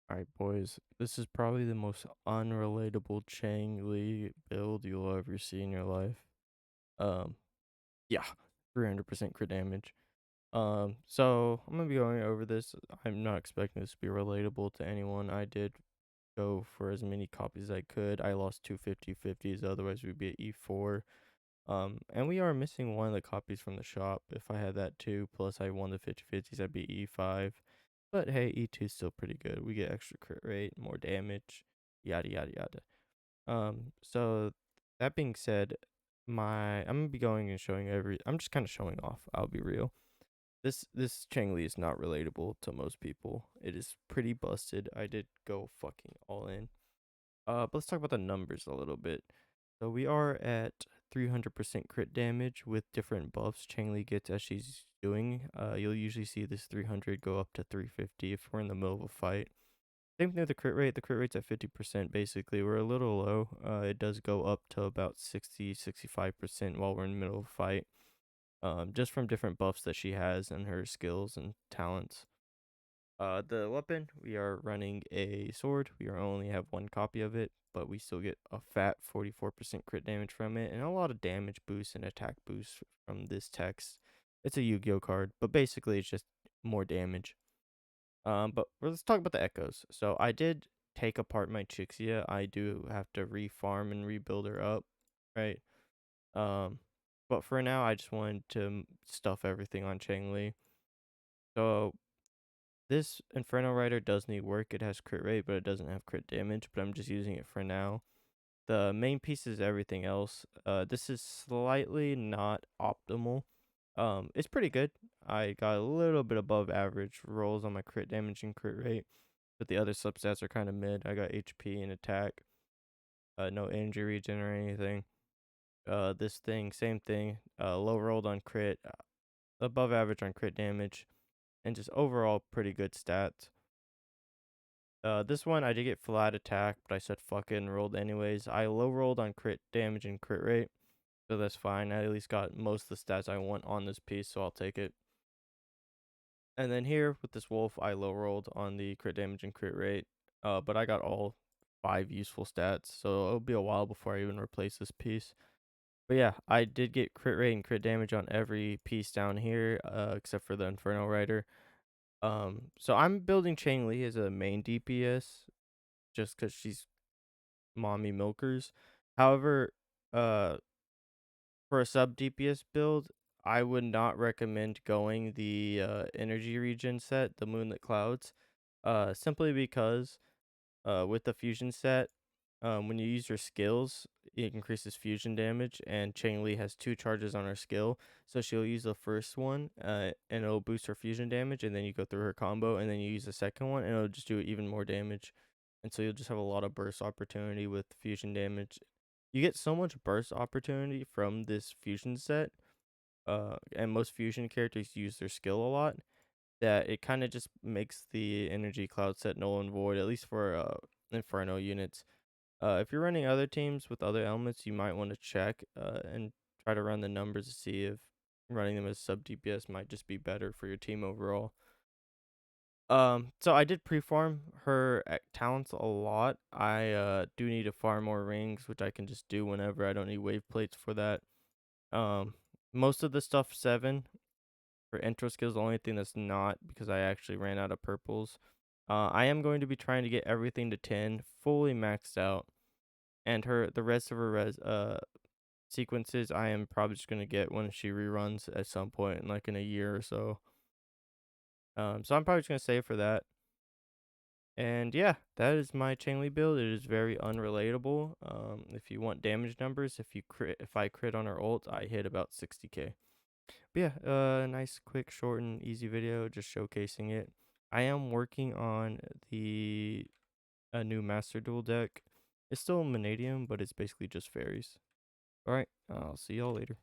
Alright, boys, this is probably the most unrelatable Changli build you'll ever see in your life. Um, yeah, 300% crit damage. So I'm gonna be going over this. I'm not expecting this to be relatable to anyone. I did go for as many copies as I could. I lost two 50/50s, otherwise we'd be at E4. And we are missing one of the copies from the shop. If I had that too, plus I won the 50/50s, I'd be E5. But hey, E2 is still pretty good. We get extra crit rate, more damage, yada yada yada. So that being said, I'm gonna be going and showing I'm just kind of showing off. I'll be real. This Changli is not relatable to most people. It is pretty busted. I did go fucking all in. But let's talk about the numbers a little bit. So we are at 300% crit damage with different buffs Changli gets as she's doing. You'll usually see this 300 go up to 350 if we're in the middle of a fight. Same thing with the crit rate. The crit rate's at 50% basically. We're a little low. It does go up to about 65% while we're in the middle of a fight. Just from different buffs that she has and her skills and talents. The weapon, we are running a sword. We are only have one copy of it, but we still get a fat 44% crit damage from it, and a lot of damage boost and attack boost from this text. It's a Yu-Gi-Oh card, but basically it's just more damage. But let's talk about the echoes. So I did take apart my Chixia. I do have to refarm and rebuild her up, right? Um, but for now, I just wanted to stuff everything on Changli. So this Inferno Rider does need work. It has crit rate, but it doesn't have crit damage. But I'm just using it for now. The main piece is everything else. This is slightly not optimal. It's pretty good. I got a little bit above average rolls on my crit damage and crit rate, but the other substats are kind of mid. I got HP and attack. No injury regen or anything. This thing, same thing. Low rolled on crit, above average on crit damage, and just overall pretty good stats. This one I did get flat attack, but I said fuck it and rolled anyways. I low rolled on crit damage and crit rate, so that's fine. I at least got most of the stats I want on this piece, so I'll take it. And then here with this wolf, I low rolled on the crit damage and crit rate, but I got all 5 useful stats, so it'll be a while before I even replace this piece. But yeah, I did get crit rate and crit damage on every piece down here, except for the Inferno Rider. So I'm building Changli as a main DPS just because she's mommy milkers. However, uh, for a sub DPS build, I would not recommend going the energy regen set, the Moonlit Clouds, simply because with the fusion set, when you use your skills, it increases fusion damage, and Changli has 2 charges on her skill, so she'll use the first one, and it'll boost her fusion damage, and then you go through her combo, and then you use the second one, and it'll just do even more damage, and so you'll just have a lot of burst opportunity with fusion damage. You get so much burst opportunity from this fusion set, and most fusion characters use their skill a lot, that it kind of just makes the energy cloud set null and void, at least for Inferno units. If you're running other teams with other elements, you might want to check and try to run the numbers to see if running them as sub DPS might just be better for your team overall. So I did pre-farm her talents a lot. I do need to farm more rings, which I can just do whenever. I don't need wave plates for that. Um, most of the stuff 7 for intro skills. The only thing that's not, because I actually ran out of purples. I am going to be trying to get everything to 10, fully maxed out, and the rest of her sequences I am probably just gonna get when she reruns at some point, in like in a year or so. So I'm probably just gonna save for that. And yeah, that is my Changli build. It is very unrelatable. If you want damage numbers, if I crit on her ult, I hit about 60k. But yeah, nice, quick, short, and easy video just showcasing it. I am working on a new Master Duel deck. It's still Vanadium, but it's basically just fairies. Alright, I'll see y'all later.